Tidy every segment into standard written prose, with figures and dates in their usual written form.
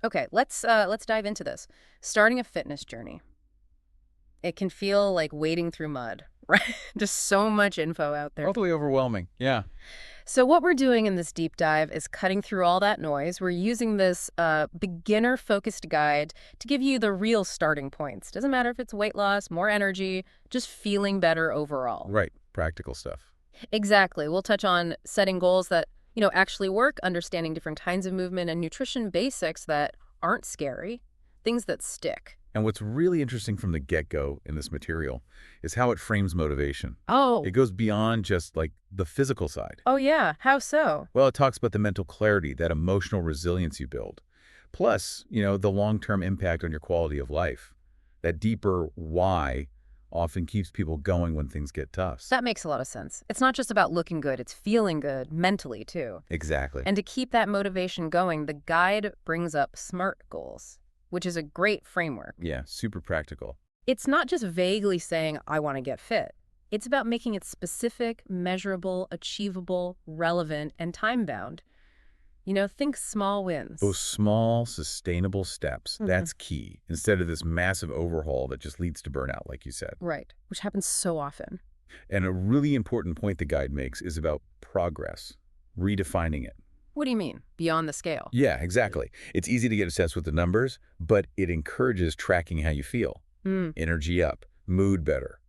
Okay, let's dive into this. Starting a fitness journey. It can feel like wading through mud, right? Just so much info out there. Totally overwhelming. Yeah. So what we're doing in this deep dive is cutting through all that noise. We're using this beginner-focused guide to give you the real starting points. Doesn't matter if it's weight loss, more energy, just feeling better overall. Right. Practical stuff. Exactly. We'll touch on setting goals that, actually work, understanding different kinds of movement and nutrition basics that aren't scary, things that stick. And what's really interesting from the get-go in this material is how it frames motivation. Oh, It goes beyond just like the physical side. oh yeah. How so? Well, it talks about the mental clarity, that emotional resilience you build. Plus, the long-term impact on your quality of life. That deeper why often keeps people going when things get tough. That makes a lot of sense. It's not just about looking good, it's feeling good mentally too. Exactly. And to keep that motivation going, the guide brings up SMART goals, which is a great framework. Yeah, super practical. It's not just vaguely saying, I want to get fit. It's about making it specific, measurable, achievable, relevant, and time-bound. Think small wins. Those small, sustainable steps, Mhm. that's key, instead of this massive overhaul that just leads to burnout, like you said. Right, which happens so often. And a really important point the guide makes is about progress, redefining it. What do you mean? Beyond the scale? Yeah, exactly. It's easy to get obsessed with the numbers, but it encourages tracking how you feel. Hmm. Energy up, mood better,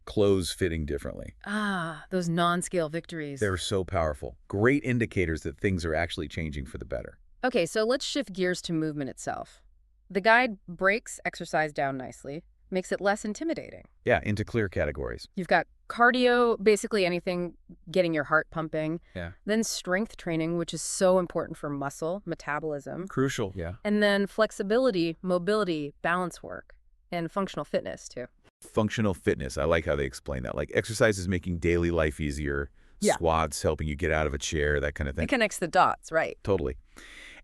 clothes fitting differently. Ah, those non-scale victories. They're so powerful. Great indicators that things are actually changing for the better. Okay, so let's shift gears to movement itself. The guide breaks exercise down nicely, makes it less intimidating. Yeah, into clear categories. You've got cardio, basically anything getting your heart pumping, Yeah. then strength training, which is so important for muscle, metabolism, Crucial. Yeah. and then flexibility, mobility, balance work, and functional fitness too. Functional fitness. I like how they explain that. Like exercise is making daily life easier, Yeah. squats helping you get out of a chair, that kind of It thing. connects the dots, right? Totally.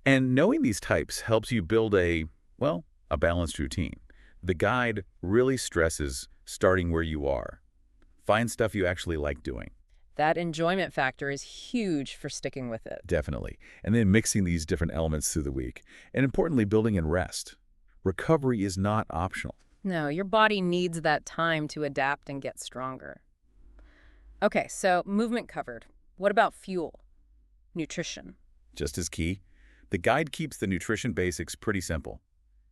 And knowing these types helps you build a balanced routine. The guide really stresses starting where you are. Find stuff you actually like doing. That enjoyment factor is huge for sticking with it. Definitely. And then mixing these different elements through the week. And importantly, building in rest. Recovery is not optional. No, your body needs that time to adapt and get stronger. Okay, so movement covered. What about fuel? Nutrition. Just as key, the guide keeps the nutrition basics pretty simple.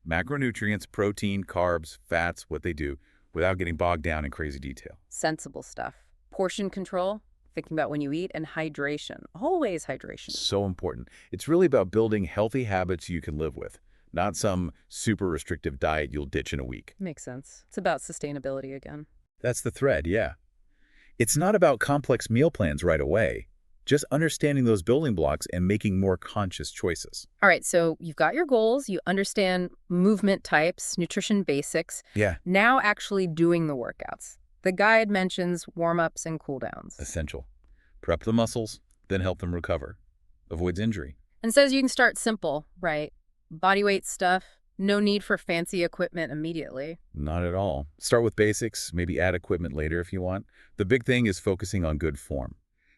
Macronutrients, protein, carbs, fats, what they do, without getting bogged down in crazy detail. Sensible stuff. Portion control, thinking about when you eat, and hydration. Always hydration. So important. It's really about building healthy habits you can live with, not some super restrictive diet you'll ditch in a week. Makes sense. It's about sustainability again. That's the thread, yeah. It's not about complex meal plans right away, just understanding those building blocks and making more conscious choices. All right, so you've got your goals, you understand movement types, nutrition basics. Yeah, Now actually doing the workouts. The guide mentions warm-ups and cool-downs essential. Prep the muscles, then help them recover. Avoids injury. and says you can start simple, right? Body weight stuff, no need for fancy equipment immediately. Not at all. Start with basics, maybe add equipment later if you want. The big thing is focusing on good form.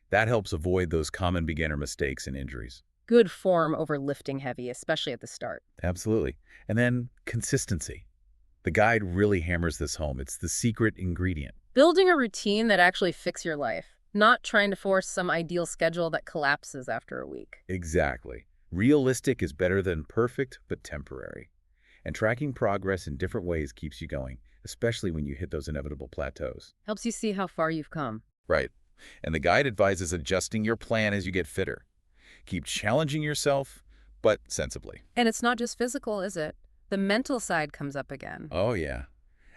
That helps avoid those common beginner mistakes and injuries. Good form over lifting heavy, especially at the start. Absolutely. And then consistency. The guide really hammers this home. It's the secret ingredient. Building a routine that actually fits your life, not trying to force some ideal schedule that collapses after a week. Exactly. Realistic is better than perfect, but temporary. And tracking progress in different ways keeps you going, especially when you hit those inevitable plateaus. Helps you see how far you've come. Right. And the guide advises adjusting your plan as you get fitter. Keep challenging yourself, but sensibly. And it's not just physical, is it? The mental side comes up again. Oh, yeah.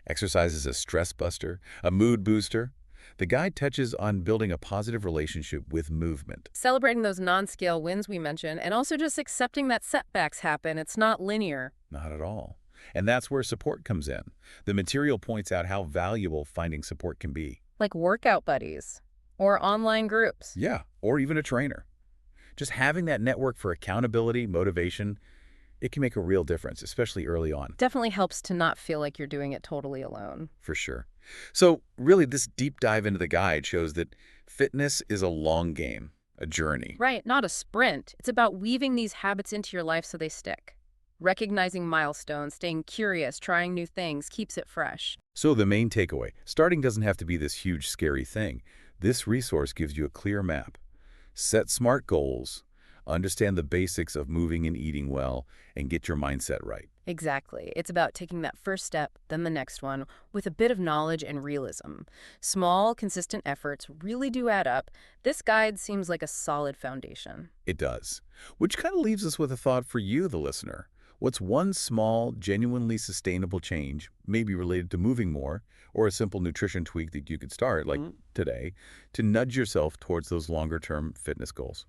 Exercise is a stress buster, a mood booster. The guide touches on building a positive relationship with movement. Celebrating those non-scale wins we mentioned, and also just accepting that setbacks happen. It's not linear. Not at all. And that's where support comes in. The material points out how valuable finding support can be. Like workout buddies or online groups. Yeah, or even a trainer. Just having that network for accountability, motivation, it can make a real difference, especially early on, Definitely helps to not feel like you're doing it totally alone. for sure. So really, this deep dive into the guide shows that fitness is a long game, a journey. Right, not a sprint. It's about weaving these habits into your life so they stick. Recognizing milestones, staying curious, trying new things keeps it fresh. So the main takeaway, starting doesn't have to be this huge, scary thing. This resource gives you a clear map. Set smart goals, understand the basics of moving and eating well, and get your mindset right. Exactly. It's about taking that first step, then the next one, with a bit of knowledge and realism. Small, consistent efforts really do add up. This guide seems like a solid foundation. It does. Which kind of leaves us with a thought for you, the listener. What's one small, genuinely sustainable change, maybe related to moving more, or a simple nutrition tweak that you could start, like today, to nudge yourself towards those longer-term fitness goals?